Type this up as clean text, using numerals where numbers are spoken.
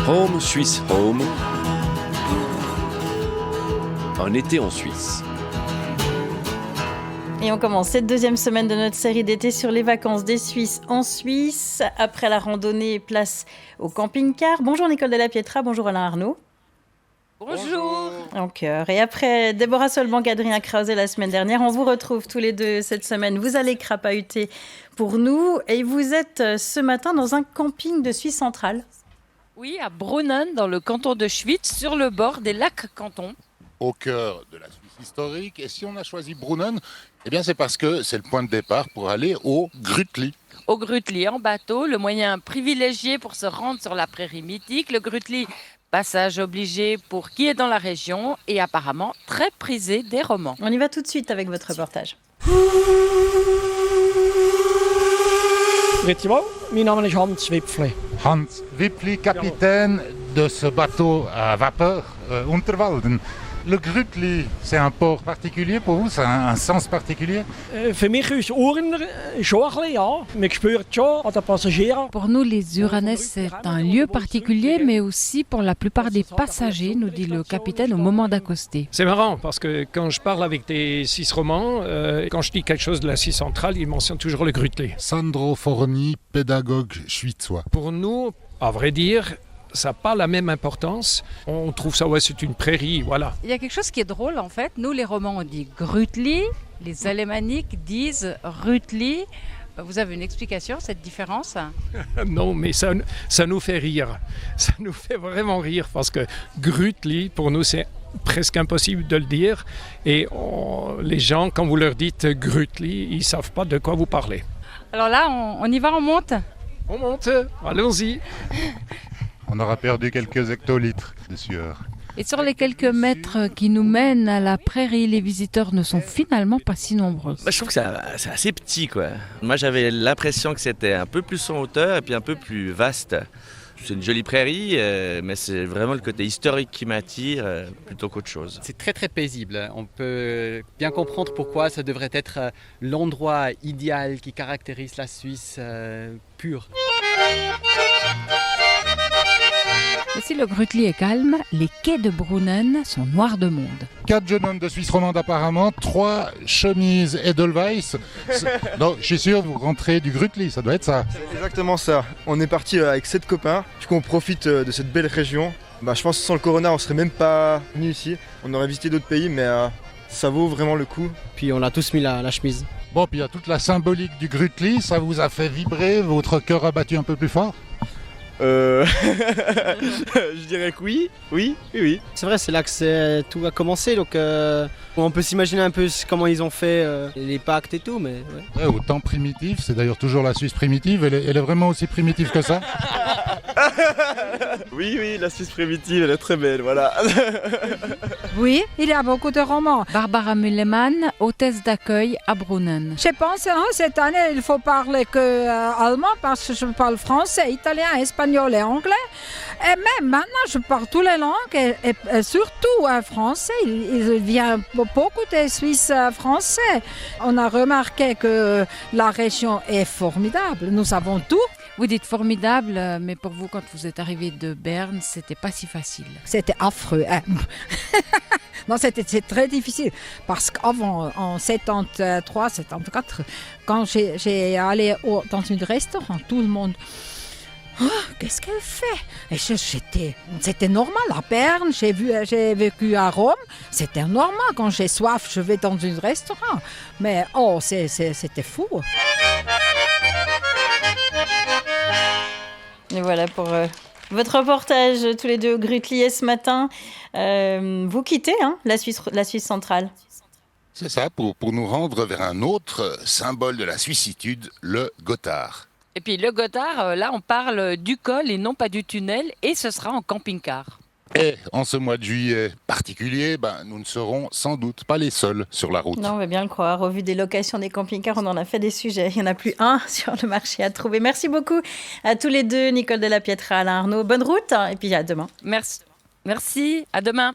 Home, Swiss Home. Un été en Suisse. Et on commence cette deuxième semaine de notre série d'été sur les vacances des Suisses en Suisse. Après la randonnée, place au camping-car. Bonjour Nicole de la Pietra, bonjour Alain Arnaud. Bonjour. En cœur. Et après Déborah Solbank, Adrien Krause la semaine dernière, on vous retrouve tous les deux cette semaine. Vous allez crapahuter pour nous et vous êtes ce matin dans un camping de Suisse centrale. Oui, à Brunnen, dans le canton de Schwytz, sur le bord des lacs cantons. Au cœur de la Suisse historique. Et si on a choisi Brunnen, eh bien c'est parce que c'est le point de départ pour aller au Grütli. Au Grütli en bateau, le moyen privilégié pour se rendre sur la prairie mythique. Le Grütli, passage obligé pour qui est dans la région et apparemment très prisé des romans. On y va tout de suite avec votre reportage. Grüezi wohl, mein Name ist Hans Wipfli. Hans Wipfli, capitaine de ce bateau à vapeur Unterwalden. Le Grütli, c'est un port particulier pour vous? C'est un sens particulier? Für mich als Urner schon ein bisschen, ja. Man spürt schon an den Passagieren. Pour nous, les Uranais, c'est un lieu particulier, mais aussi pour la plupart des passagers, nous dit le capitaine au moment d'accoster. C'est marrant parce que quand je parle avec des Suisses romands, quand je dis quelque chose de la Suisse centrale, ils mentionnent toujours le Grütli. Sandro Forni, pédagogue schwitzois. Pour nous, à vrai dire, ça n'a pas la même importance. On trouve ça, ouais, c'est une prairie, voilà. Il y a quelque chose qui est drôle en fait. Nous, les Romands, on dit Grütli, les Alémaniques disent Rütli. Vous avez une explication, cette différence? Non, mais ça nous fait rire. Ça nous fait vraiment rire parce que Grütli, pour nous, c'est presque impossible de le dire. Et les gens, quand vous leur dites Grütli, ils ne savent pas de quoi vous parlez. Alors là, on y va, on monte? On monte, allons-y. On aura perdu quelques hectolitres de sueur. Et sur les quelques mètres qui nous mènent à la prairie, les visiteurs ne sont finalement pas si nombreux. Je trouve que c'est assez petit, quoi. Moi, j'avais l'impression que c'était un peu plus en hauteur et puis un peu plus vaste. C'est une jolie prairie, mais c'est vraiment le côté historique qui m'attire plutôt qu'autre chose. C'est très très paisible. On peut bien comprendre pourquoi ça devrait être l'endroit idéal qui caractérise la Suisse pure. Et si le Grütli est calme, les quais de Brunnen sont noirs de monde. 4 jeunes hommes de Suisse romande apparemment, 3 chemises Edelweiss. Donc je suis sûr, vous rentrez du Grütli, ça doit être ça. C'est exactement ça. On est parti avec 7 copains. Du coup on profite de cette belle région. Je pense que sans le corona on serait même pas venu ici. On aurait visité d'autres pays mais ça vaut vraiment le coup. Puis on a tous mis la chemise. Bon, puis il y a toute la symbolique du Grütli, ça vous a fait vibrer, votre cœur a battu un peu plus fort? Je dirais que oui. C'est vrai, c'est là que tout a commencé, donc on peut s'imaginer un peu comment ils ont fait les pactes et tout, mais... Ouais, au temps primitif, c'est d'ailleurs toujours la Suisse primitive, elle est vraiment aussi primitive que ça? Oui, la Suisse primitive, elle est très belle, voilà. Oui, il y a beaucoup de romans. Barbara Müllemann, hôtesse d'accueil à Brunnen. Je pense cette année, il faut parler que allemand parce que je parle français, italien, espagnol et anglais. Et même maintenant, je parle toutes les langues et surtout français. Il vient beaucoup de Suisses français. On a remarqué que la région est formidable. Nous avons tout. Vous dites formidable, mais pour vous, quand vous êtes arrivé de Berne, c'était pas si facile. C'était affreux. Non, c'est très difficile. Parce qu'avant, en 73, 74, quand j'ai allé dans un restaurant, tout le monde... Oh, qu'est-ce qu'elle fait? Et c'était normal à Berne, j'ai vécu à Rome, c'était normal. Quand j'ai soif, je vais dans un restaurant. Mais c'était fou. Et voilà pour votre reportage tous les deux au Grütli ce matin. Vous quittez la Suisse centrale. C'est ça, pour nous rendre vers un autre symbole de la Suissitude, le Gothard. Et puis le Gothard, là on parle du col et non pas du tunnel et ce sera en camping-car. Et en ce mois de juillet particulier, nous ne serons sans doute pas les seuls sur la route. Non, on va bien le croire. Au vu des locations des camping-cars, on en a fait des sujets. Il n'y en a plus un sur le marché à trouver. Merci beaucoup à tous les deux, Nicole de la Pietra, Alain Arnaud. Bonne route et puis à demain. Merci, à demain.